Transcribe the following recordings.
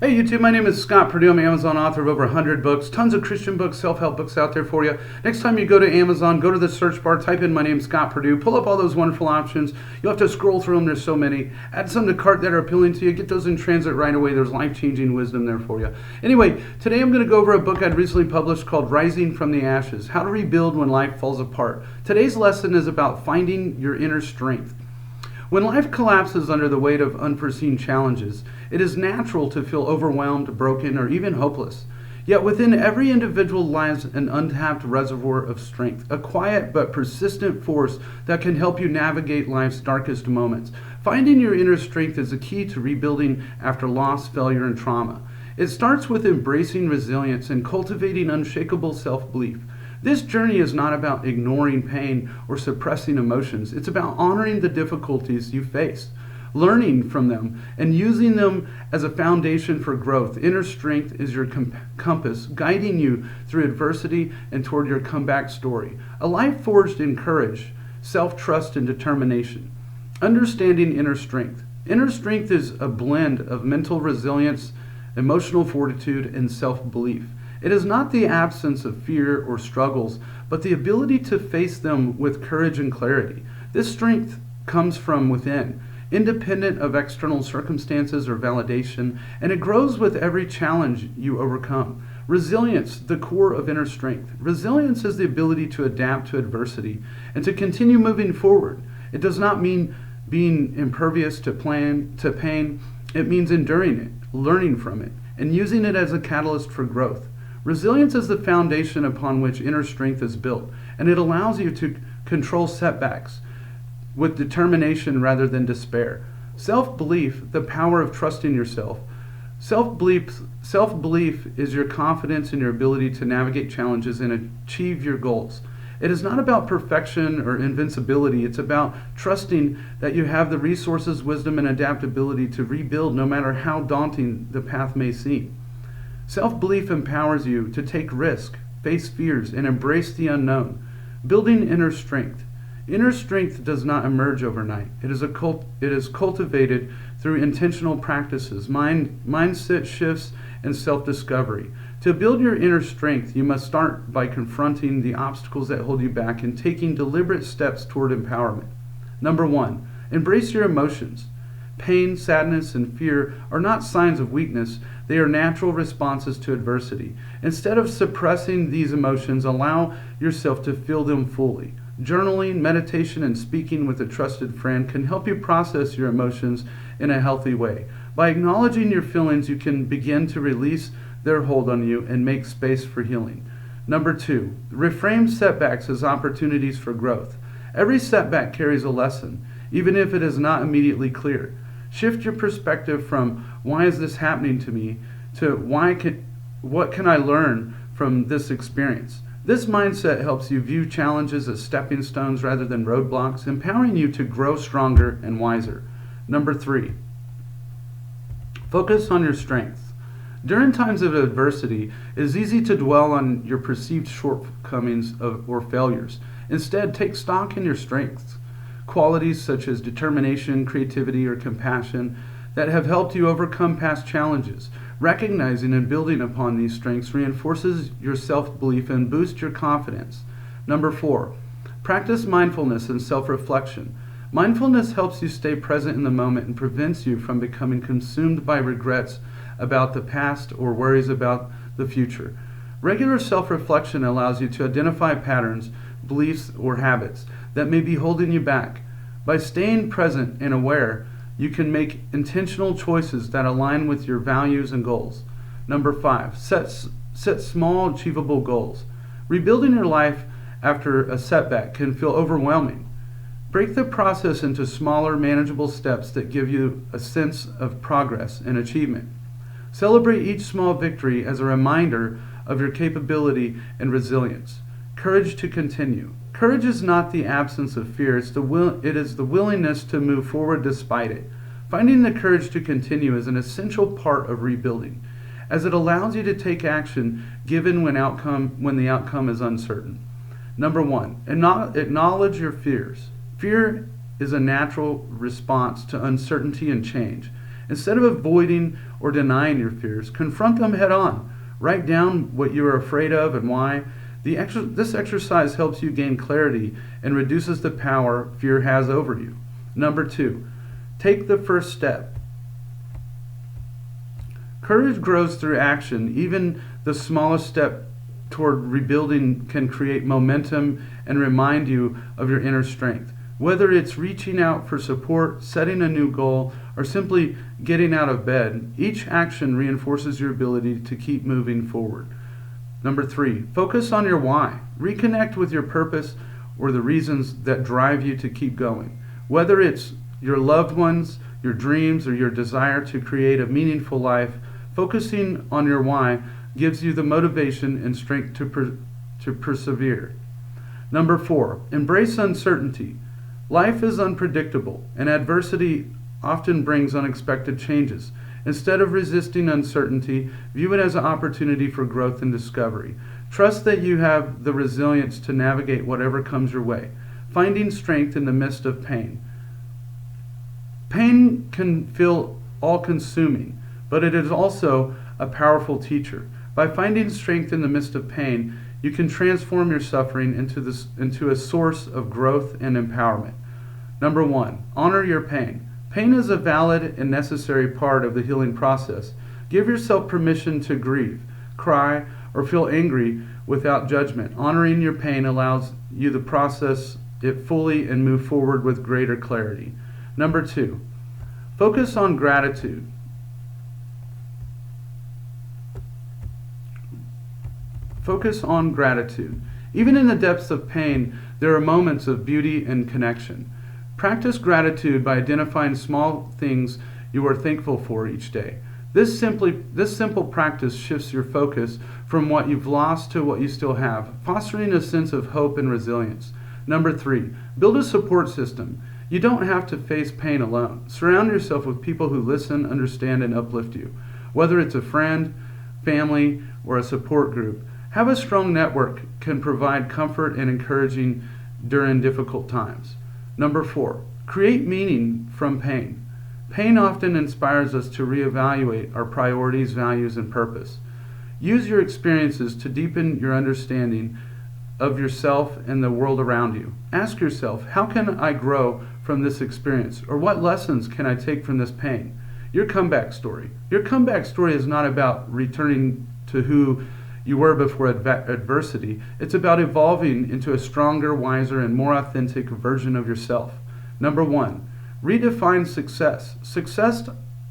Hey YouTube, my name is Scott Perdue. I'm an Amazon author of over 100 books, tons of Christian books, self-help books out there for you. Next time you go to Amazon, go to the search bar, type in my name, Scott Perdue, pull up all those wonderful options. You'll have to scroll through them, there's so many. Add some to cart that are appealing to you, get those in transit right away. There's life-changing wisdom there for you. Anyway, today I'm going to go over a book I'd recently published called Rising from the Ashes, How to Rebuild When Life Falls Apart. Today's lesson is about finding your inner strength. When life collapses under the weight of unforeseen challenges, it is natural to feel overwhelmed, broken, or even hopeless. Yet within every individual lies an untapped reservoir of strength, a quiet but persistent force that can help you navigate life's darkest moments. Finding your inner strength is the key to rebuilding after loss, failure, and trauma. It starts with embracing resilience and cultivating unshakable self-belief. This journey is not about ignoring pain or suppressing emotions. It's about honoring the difficulties you face, learning from them, and using them as a foundation for growth. Inner strength is your compass, guiding you through adversity and toward your comeback story. A life forged in courage, self-trust, and determination. Understanding inner strength. Inner strength is a blend of mental resilience, emotional fortitude, and self-belief. It is not the absence of fear or struggles, but the ability to face them with courage and clarity. This strength comes from within, independent of external circumstances or validation, and it grows with every challenge you overcome. Resilience, the core of inner strength. Resilience is the ability to adapt to adversity and to continue moving forward. It does not mean being impervious to pain. It means enduring it, learning from it, and using it as a catalyst for growth. Resilience is the foundation upon which inner strength is built, and it allows you to control setbacks with determination rather than despair. Self-belief, the power of trusting yourself. Self-belief is your confidence in your ability to navigate challenges and achieve your goals. It is not about perfection or invincibility. It's about trusting that you have the resources, wisdom, and adaptability to rebuild no matter how daunting the path may seem. Self-belief empowers you to take risk, face fears, and embrace the unknown, building inner strength. Inner strength does not emerge overnight. It is cultivated through intentional practices, mindset shifts, and self-discovery. To build your inner strength, you must start by confronting the obstacles that hold you back and taking deliberate steps toward empowerment. Number 1, embrace your emotions. Pain, sadness, and fear are not signs of weakness. They are natural responses to adversity. Instead of suppressing these emotions, allow yourself to feel them fully. Journaling, meditation, and speaking with a trusted friend can help you process your emotions in a healthy way. By acknowledging your feelings, you can begin to release their hold on you and make space for healing. Number 2, reframe setbacks as opportunities for growth. Every setback carries a lesson, even if it is not immediately clear. Shift your perspective from why is this happening to me to what can I learn from this experience. This mindset helps you view challenges as stepping stones rather than roadblocks, empowering you to grow stronger and wiser. Number 3, focus on your strengths. During times of adversity, it is easy to dwell on your perceived shortcomings or failures. Instead, take stock in your strengths. Qualities such as determination, creativity, or compassion that have helped you overcome past challenges. Recognizing and building upon these strengths reinforces your self-belief and boosts your confidence. Number 4, practice mindfulness and self-reflection. Mindfulness helps you stay present in the moment and prevents you from becoming consumed by regrets about the past or worries about the future. Regular self-reflection allows you to identify patterns, beliefs, or habits that may be holding you back. By staying present and aware, you can make intentional choices that align with your values and goals. Number 5, set small, achievable goals. Rebuilding your life after a setback can feel overwhelming. Break the process into smaller, manageable steps that give you a sense of progress and achievement. Celebrate each small victory as a reminder of your capability and resilience. Courage to continue. Courage is not the absence of fear, it is the willingness to move forward despite it. Finding the courage to continue is an essential part of rebuilding, as it allows you to take action given when the outcome is uncertain. Number 1, acknowledge your fears. Fear is a natural response to uncertainty and change. Instead of avoiding or denying your fears, confront them head on. Write down what you are afraid of and why. This exercise helps you gain clarity and reduces the power fear has over you. Number 2, take the first step. Courage grows through action. Even the smallest step toward rebuilding can create momentum and remind you of your inner strength. Whether it's reaching out for support, setting a new goal, or simply getting out of bed, each action reinforces your ability to keep moving forward. Number 3, focus on your why. Reconnect with your purpose or the reasons that drive you to keep going. Whether it's your loved ones, your dreams, or your desire to create a meaningful life, focusing on your why gives you the motivation and strength to persevere. Number 4, embrace uncertainty. Life is unpredictable, and adversity often brings unexpected changes. Instead of resisting uncertainty, view it as an opportunity for growth and discovery. Trust that you have the resilience to navigate whatever comes your way, finding strength in the midst of pain. Pain can feel all-consuming, but it is also a powerful teacher. By finding strength in the midst of pain, you can transform your suffering into a source of growth and empowerment. Number 1, honor your pain. Pain is a valid and necessary part of the healing process. Give yourself permission to grieve, cry, or feel angry without judgment. Honoring your pain allows you to process it fully and move forward with greater clarity. Number 2, focus on gratitude. Focus on gratitude. Even in the depths of pain, there are moments of beauty and connection. Practice gratitude by identifying small things you are thankful for each day. This simple practice shifts your focus from what you've lost to what you still have, fostering a sense of hope and resilience. Number 3, build a support system. You don't have to face pain alone. Surround yourself with people who listen, understand, and uplift you. Whether it's a friend, family, or a support group, have a strong network can provide comfort and encouraging during difficult times. Number 4, create meaning from pain. Pain often inspires us to reevaluate our priorities, values, and purpose. Use your experiences to deepen your understanding of yourself and the world around you. Ask yourself, how can I grow from this experience? Or what lessons can I take from this pain? Your comeback story. Your comeback story is not about returning to who you were before adversity. It's about evolving into a stronger, wiser, and more authentic version of yourself. Number 1, redefine success. Success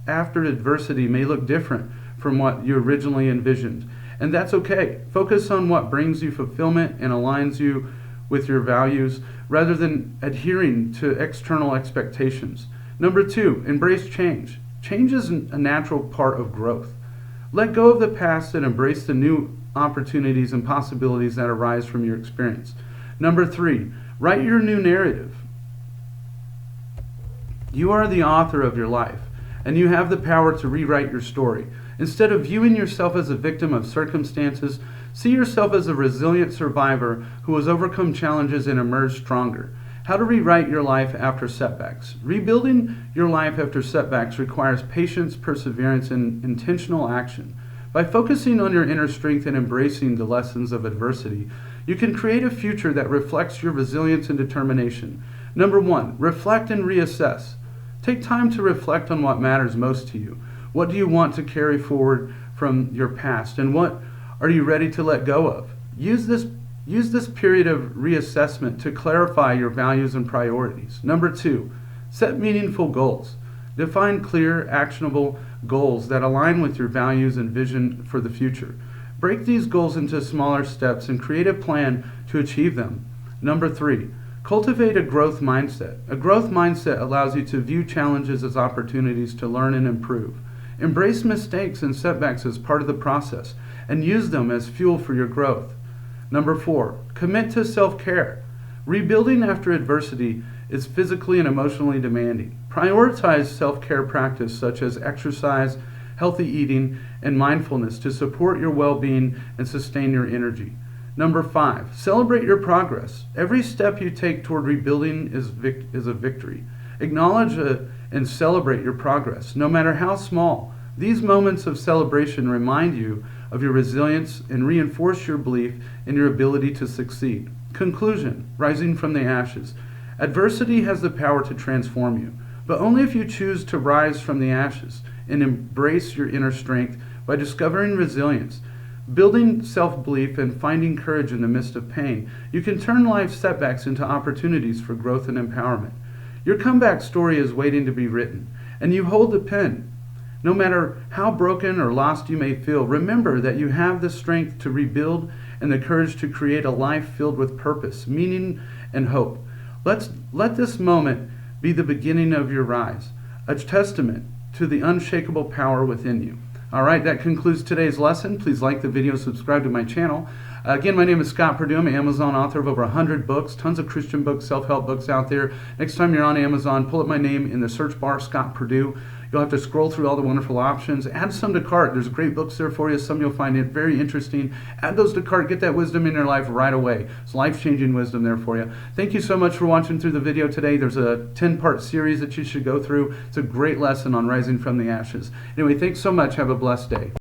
after adversity may look different from what you originally envisioned, and that's okay. Focus on what brings you fulfillment and aligns you with your values rather than adhering to external expectations. Number 2, embrace change. Change is a natural part of growth. Let go of the past and embrace the new opportunities and possibilities that arise from your experience. Number 3, write your new narrative. You are the author of your life, and you have the power to rewrite your story. Instead of viewing yourself as a victim of circumstances, see yourself as a resilient survivor who has overcome challenges and emerged stronger. How to rewrite your life after setbacks. Rebuilding your life after setbacks requires patience, perseverance, and intentional action. By focusing on your inner strength and embracing the lessons of adversity, you can create a future that reflects your resilience and determination. Number 1, reflect and reassess. Take time to reflect on what matters most to you. What do you want to carry forward from your past, and what are you ready to let go of? Use this period of reassessment to clarify your values and priorities. Number 2, set meaningful goals. Define clear, actionable goals that align with your values and vision for the future. Break these goals into smaller steps and create a plan to achieve them. Number 3, cultivate a growth mindset. A growth mindset allows you to view challenges as opportunities to learn and improve. Embrace mistakes and setbacks as part of the process and use them as fuel for your growth. Number 4, commit to self-care. Rebuilding after adversity is physically and emotionally demanding. Prioritize self-care practice such as exercise, healthy eating, and mindfulness to support your well-being and sustain your energy. Number 5, celebrate your progress. Every step you take toward rebuilding is a victory. Acknowledge and celebrate your progress, no matter how small. These moments of celebration remind you of your resilience and reinforce your belief in your ability to succeed. Conclusion: rising from the ashes. Adversity has the power to transform you, but only if you choose to rise from the ashes and embrace your inner strength by discovering resilience. Building self-belief and finding courage in the midst of pain, you can turn life's setbacks into opportunities for growth and empowerment. Your comeback story is waiting to be written, and you hold the pen. No matter how broken or lost you may feel, remember that you have the strength to rebuild and the courage to create a life filled with purpose, meaning, and hope. Let this moment be the beginning of your rise, a testament to the unshakable power within you. All right, that concludes today's lesson. Please like the video, subscribe to my channel. Again, my name is Scott Perdue. I'm an Amazon author of over 100 books, tons of Christian books, self-help books out there. Next time you're on Amazon, pull up my name in the search bar, Scott Perdue. You'll have to scroll through all the wonderful options. Add some to cart. There's great books there for you. Some you'll find it very interesting. Add those to cart. Get that wisdom in your life right away. It's life-changing wisdom there for you. Thank you so much for watching through the video today. There's a 10-part series that you should go through. It's a great lesson on rising from the ashes. Anyway, thanks so much. Have a blessed day.